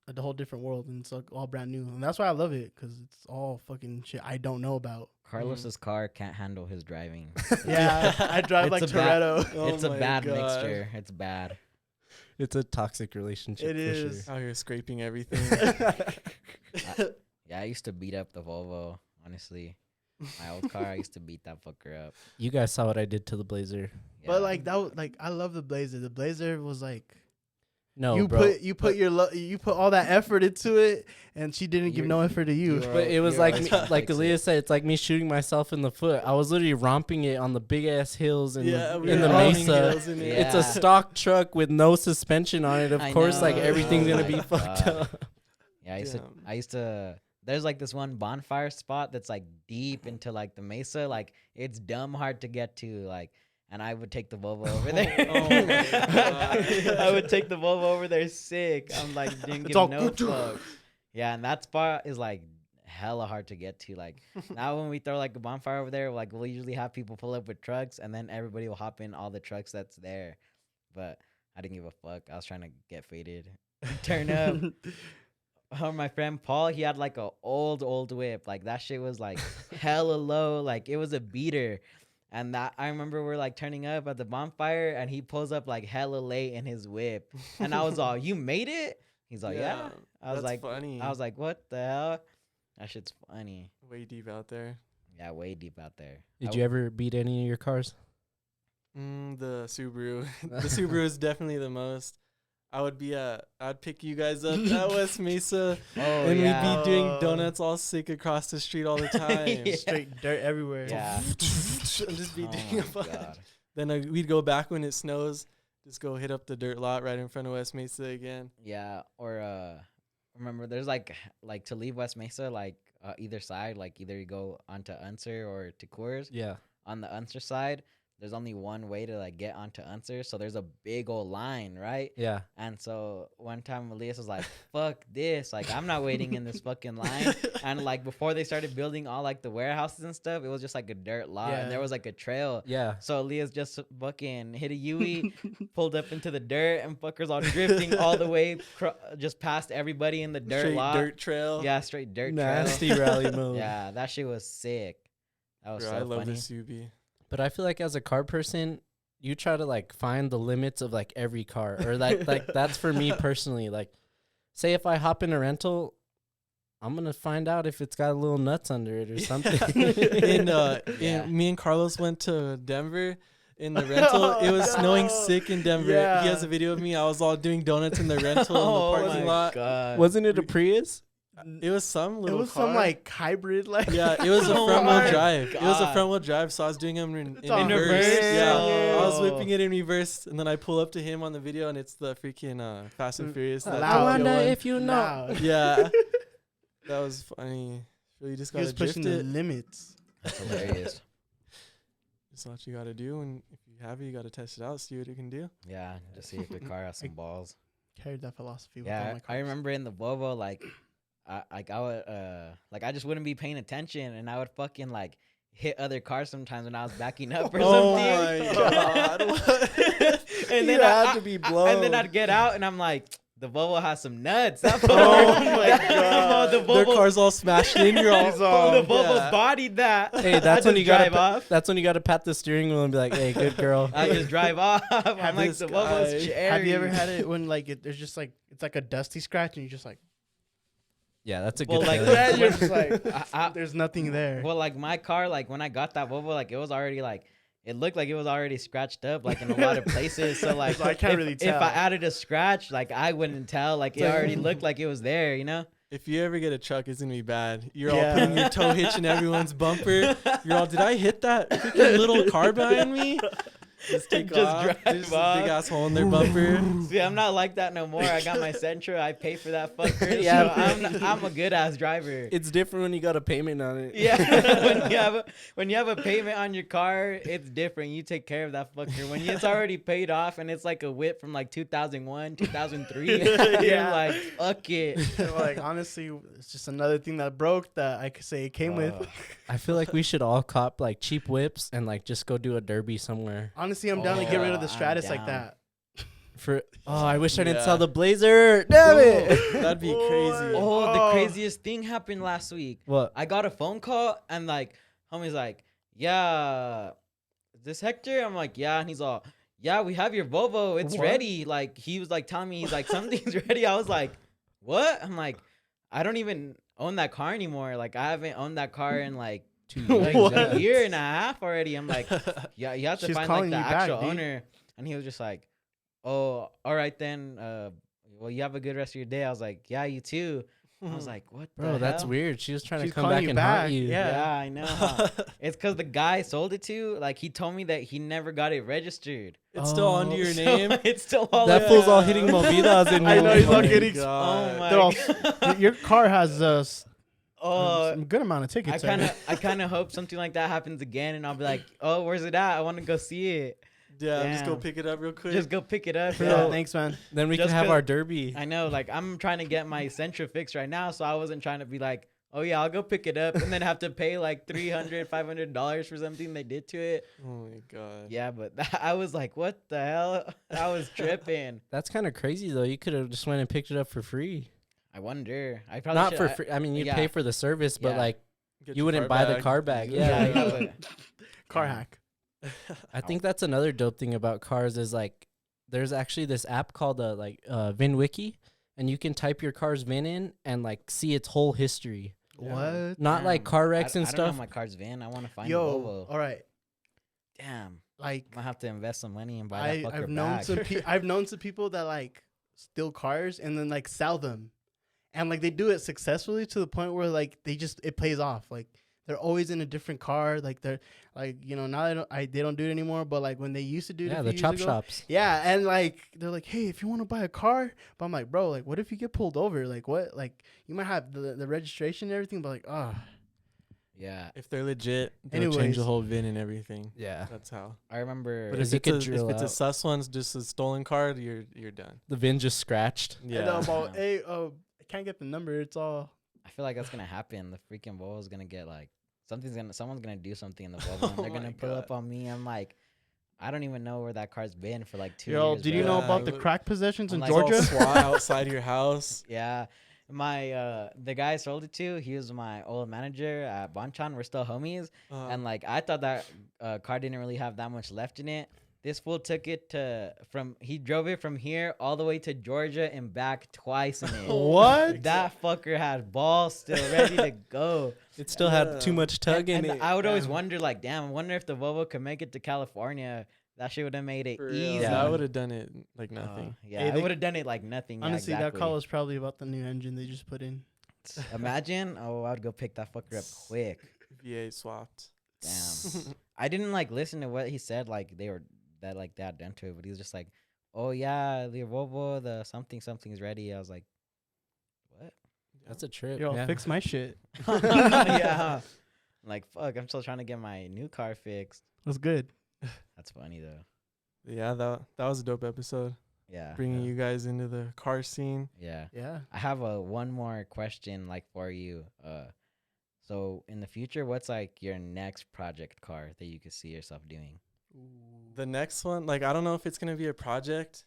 a whole different world, and it's like all brand new, and that's why I love it because it's all fucking shit I don't know about. Carlos's car can't handle his driving. Yeah, I drive It's like a bad- Toretto. Oh It's a my bad God. mixture. It's bad. It's a toxic relationship. It for is. Sure. Out here scraping everything. Yeah, I used to beat up the Volvo. Honestly, my old car, I used to beat that fucker up. You guys saw what I did to the Blazer. Yeah. But like that, was, like I love the Blazer. The Blazer was like No, you bro. put you put all that effort into it, and she didn't give You're- no effort to you. you're- But it was You're like right. me, Fix like it. Aaliyah said, it's like me shooting myself in the foot. I was literally romping it on the big ass hills in the, we in were the owning Mesa. hills in it. Yeah. It's a stock truck with no suspension on it. Of I course, like know. everything's Oh gonna my be fucked God. up. Yeah, Damn. I used to. There's like this one bonfire spot that's like deep into like the Mesa. Like it's dumb hard to get to. Like, and I would take the Volvo over there. Oh my God. I would take the Volvo over there sick. I'm like, didn't It's give all no good. fucks. Yeah, and that spot is like hella hard to get to. Like now when we throw like a bonfire over there, like we'll usually have people pull up with trucks, and then everybody will hop in all the trucks that's there. But I didn't give a fuck. I was trying to get faded, turn up. My friend Paul, he had like a old whip. Like that shit was like hella low. Like it was a beater. And that I remember we're like turning up at the bonfire, and he pulls up like hella late in his whip. And I was all, "You made it?" He's like, "Yeah." I was that's like, funny. "I was like, what the hell?" That shit's funny. way deep out there. Yeah, way deep out there. Did you ever beat any of your cars? The Subaru. The Subaru is definitely the most. I'd pick you guys up at West Mesa, Oh and yeah. we'd be doing donuts all sick across the street all the time. Yeah. Straight dirt everywhere. Yeah. And just be Oh doing a my bunch. God. Then we'd go back when it snows, just go hit up the dirt lot right in front of West Mesa again. Yeah, or remember there's like to leave West Mesa, like either side, like either you go onto Unser or to Coors. Yeah. On the Unser side, there's only one way to like get onto Unser, so there's a big old line, right? Yeah. And so one time Elias was like, "Fuck this! Like I'm not waiting in this fucking line." And like before they started building all like the warehouses and stuff, it was just like a dirt lot, Yeah. and there was like a trail. Yeah. So Elias just fucking hit a Yui, pulled up into the dirt, and fuckers all drifting all the way, just past everybody in the dirt Straight lot. dirt trail. Yeah, straight dirt Nasty trail. rally mode. Yeah, that shit was sick. That was Bro, so I love funny. the Subi. But I feel like as a car person, you try to like find the limits of like every car, or like that's for me personally. Like, say if I hop in a rental, I'm gonna find out if it's got a little nuts under it or something. Yeah. Me and Carlos went to Denver in the rental. It was snowing sick in Denver. Yeah. He has a video of me. I was all doing donuts in the rental in Oh the parking my lot. God. Wasn't it a Prius? It was some It little was car. some like hybrid, like Yeah, it was a Oh front my wheel drive. It was a God. front wheel drive, so I was doing them in all reverse. reverse? Yeah, I was Oh. whipping it in reverse, and then I pull up to him on the video, and it's the freaking Fast and Furious. that Loud. I Tokyo wonder one. if you know. loud. Yeah, that was funny. You just He gotta was drift pushing the it. limits. That's hilarious. That's what you gotta do, and if you have it, you gotta test it out, see what it can do. Yeah, just see if the car has some balls. Carried that philosophy with all Yeah, my cars. I remember in the Volvo, like, I would, like, I just wouldn't be paying attention, and I would fucking like hit other cars sometimes when I was backing up or Oh something. my God. And You then had I to be and then blown. I'd get out, and I'm like, The Volvo has some nuts. That Oh Volvo- my that- God. The Their Volvo, car's all smashed in. You're all. He's all- the Volvo Yeah. bodied that. Hey, I that's when just you gotta drive off. That's when you gotta pat the steering wheel and be like, "Hey, good girl." I just drive off. I'm like, this the Volvo's guy- cherry. Have you ever had it when like there's just like it's like a dusty scratch and you just like Yeah, that's a Well, good. like feeling. that, you're just like I- there's nothing there. Well, like my car, like when I got that Volvo, like it was already like it looked like it was already scratched up, like in a lot of places. So like So I can't really if tell. I added a scratch, like I wouldn't tell. Like it It's like- already looked like it was there, you know. If you ever get a truck, it's gonna be bad. You're Yeah. all putting your toe hitch in everyone's bumper. You're all, did I hit that freaking little car behind me? Just take Just off. drive There's a off. big ass hole in their bumper. See, I'm not like that no more. I got my Sentra. I pay for that fucker. Yeah. So I'm a good ass driver. It's different when you got a payment on it. Yeah, when you have a payment on your car, it's different. You take care of that fucker. When it's already paid off and it's like a whip from like 2001, 2003, you're Yeah. like, fuck it. Like honestly, it's just another thing that broke that I could say it came with. I feel like we should all cop like cheap whips and like just go do a derby somewhere. Honestly, I'm down to get rid of the I'm Stratus like down. that. For I wish I didn't Yeah. sell the Blazer. Damn it! That'd be Boy. crazy. Oh, the Oh. craziest thing happened last week. What? I got a phone call and like, homie's like, yeah, is this Hector? I'm like, yeah. And he's all, yeah, we have your Volvo. It's What? ready. Like, he was like telling me, he's like, something's ready. I was like, what? I'm like, I don't even own that car anymore. Like, I haven't owned that car in like, 2 like years. What? a year and a half already. I'm like, yeah, you have to She's find like calling the you back, actual dude. owner. And he was just like, oh, all right then. Well, you have a good rest of your day. I was like, yeah, you too. I was like, what the Bro, that's hell? weird. She was trying She's to come calling back you and back, haunt you. yeah. Yeah, I know. It's because the guy sold it to, like, he told me that he never got it registered. It's still under your So name. it's still all That up- fool's all hitting movidas in I know, you. he's all my getting- God. Oh my They're all- God. Your car has Oh, some good amount of tickets. I kind of hope something like that happens again, and I'll be like, oh, where's it at? I want to go see it. Yeah, just go Damn. pick it up real quick. Just go pick it up. Yeah, Yeah. thanks, man. Then we Just can have 'cause- our derby. I know, like, I'm trying to get my Sentra fixed right now, so I wasn't trying to be like, oh yeah, I'll go pick it up, and then have to pay like $300, $500 for something they did to it. Oh my God. Yeah, but I was like, what the hell? I was tripping. That's kind of crazy though. You could have just went and picked it up for free. I wonder. I probably Not should- for free. I mean, you'd yeah. pay for the service, but Yeah. like Get you your wouldn't car buy the back. car back. Yeah, Yeah. I know, but Car Yeah. hack. I think that's another dope thing about cars is like there's actually this app called VinWiki, and you can type your car's VIN in and like see its whole history. What? Not like damn, car wrecks and I don't stuff. know my car's VIN. I want to find a Yo, Volvo. all right. Damn, Like I might have to invest some money and buy that fucker I've known back. some I've known some people that like steal cars and then like sell them, and like they do it successfully to the point where like it pays off. Like they're always in a different car. Like they're like now they don't do it anymore. But like when they used to do it, Yeah, a the few chop years ago, shops. yeah, and like they're like, hey, if you want to buy a car, but I'm like, bro, like what if you get pulled over? Like what? Like you might have the registration and everything, but like Yeah, If they're legit, they'll change Anyways. the whole VIN and everything. Yeah. That's how. I remember. But Is if it it's, could a, if drill it's a out. sus one, just a stolen car, you're done. The VIN just scratched. Yeah. and about hey, I can't get the number. It's all I feel like that's gonna happen. The freaking Volvo's gonna get like someone's gonna do something in the Volvo. And Oh they're gonna my pull up God. on me. I'm like, I don't even know where that car's been for like 2 Yo, years. did you bro. know Yeah, about the look- crack possessions in I'm like, It's all Georgia? SWAT outside your house. Yeah. My the guy I sold it to, he was my old manager at Bonchan. We're still homies. And like I thought that car didn't really have that much left in it. This fool took it he drove it from here all the way to Georgia and back twice in it. What? That fucker had balls still ready to go. It still had too much tug in And it. I would always Damn. wonder, like, damn, I wonder if the Volvo could make it to California. That shit would have made it For real. easy. Yeah, I would have done it like Uh, nothing. yeah, Hey, I they- would have done it like nothing. Honestly, yeah, that exactly. call was probably about the new engine they just put in. Imagine, oh, I would go pick that fucker up quick. VA swapped. Damn. I didn't like listen to what he said. Like they had done to it, but he was just like, "Oh yeah, the Volvo, the something's ready." I was like, "What?" That's a trip. Yo, yeah. fix my shit. Yeah. Like fuck, I'm still trying to get my new car fixed. That's good. That's funny though. Yeah, that was a dope episode. Yeah. Bringing you guys into the car scene. Yeah. Yeah. I have one more question like for you. So in the future, what's like your next project car that you could see yourself doing? The next one, like I don't know if it's gonna be a project,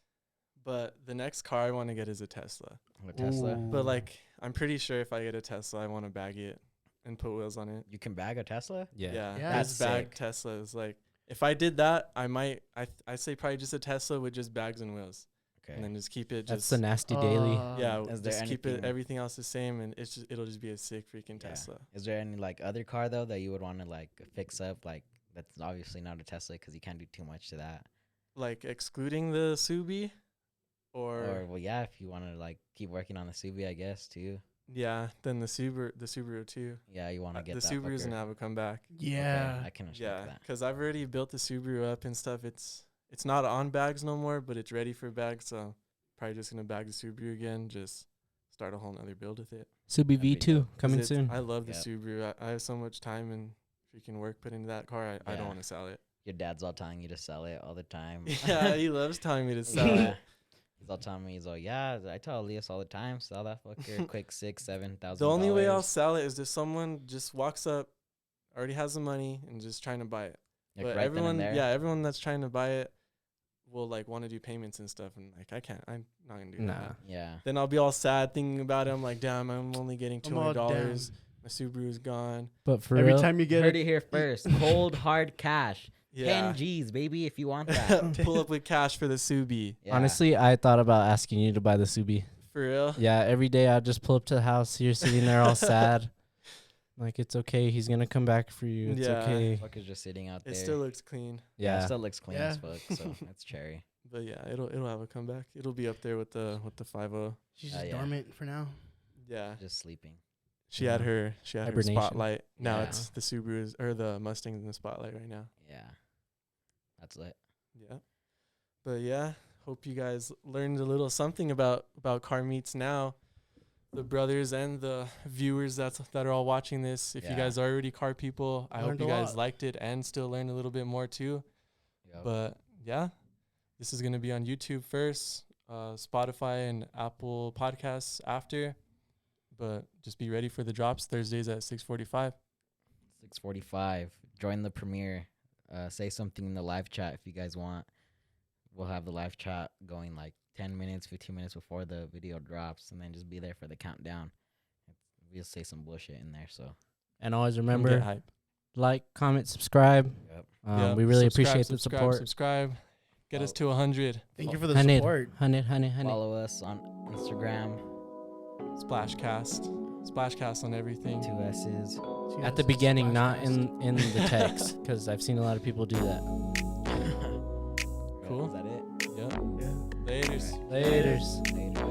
But the next car I want to get is a Tesla. A Tesla. Ooh. But like, I'm pretty sure if I get a Tesla, I want to bag it and put wheels on it. You can bag a Tesla? Yeah. Yeah, Yeah. That's just bag sick. Teslas. Like, if I did that, I might. I say probably just a Tesla with just bags and wheels, and Okay. then just keep it. That's Just the nasty daily. yeah, Is there just keep it anything- everything else the same, and it'll just be a sick freaking Yeah. Tesla. Is there any like other car though that you would want to like fix up? Like that's obviously not a Tesla because you can't do too much to that. Like excluding the Subi, Or well, yeah, if you want to like keep working on the Subi, I guess too. yeah, then the Subaru too. Yeah, you want to get The that Subaru's fucker. gonna have a comeback. Yeah. Okay, I can respect Yeah, that. because I've already built the Subaru up and stuff. It's not on bags no more, but it's ready for bags. So probably just gonna bag the Subaru again. Just start a whole nother build with it. Subi That'd be V2 dope. 'Cause coming it's- soon. I love the Yep. Subaru. I have so much time and freaking work put into that car. I Yeah. don't want to sell it. Your dad's all telling you to sell it all the time. Yeah, he loves telling me to sell Yeah. it. He's all telling me, he's all, yeah, I tell Elias all the time, sell that fucker quick, $6,000-$7,000. The only way I'll sell it is if someone just walks up, already has the money, and just trying to buy it. like, But right everyone, then and yeah, there. everyone that's trying to buy it will like want to do payments and stuff, and like I'm not gonna do Nah. that. Yeah. Then I'll be all sad thinking about it. I'm like, damn, I'm only getting I'm all $200. My Subaru's gone. But for Every real, time you get Heard it, it here first. Cold hard cash. Yeah. 10 G's, baby, if you want that. Pull up with cash for the Subi. Yeah. honestly, I thought about asking you to buy the Subi. For real? Yeah, every day I just pull up to the house. You're sitting there all sad. Like, it's okay. He's going to come back for you. It's Yeah. okay. Fucker's just sitting out there. It still looks clean. yeah, Yeah. it still looks clean Yeah. as fuck. So that's cherry. But yeah, it'll have a comeback. It'll be up there with the 5.0. she's just yeah. dormant for now. Yeah. Just sleeping. She had Yeah. her Hibernation. spotlight. Now Yeah. it's the Subarus or the Mustangs in the spotlight right now. Yeah. That's lit. Yeah. But yeah, hope you guys learned a little something about car meets now. The brothers and the viewers that are all watching this. If you Yeah. guys are already car people, I hope Learned you a guys lot. liked it and still learned a little bit more too. Yep. But yeah, this is going to be on YouTube first, Spotify and Apple Podcasts after. But just be ready for the drops Thursdays at 6:45. 6:45. Join the premiere. Say something in the live chat if you guys want. We'll have the live chat going like 10 minutes, 15 minutes before the video drops, and then just be there for the countdown. We'll say some bullshit in there. So And always Come remember, get hype. like, comment, subscribe. yep. Yeah, We really subscribe, appreciate the subscribe, support. Subscribe. Get us to 100. Thank you for the 100, support. 100. Follow us on Instagram. SplashCast. SplashCast on everything. 2 S's. At the beginning, not in the text, because I've seen a lot of people do that. Cool. Is that it? Yeah. Yeah. Laters. Alright. Laters. Later.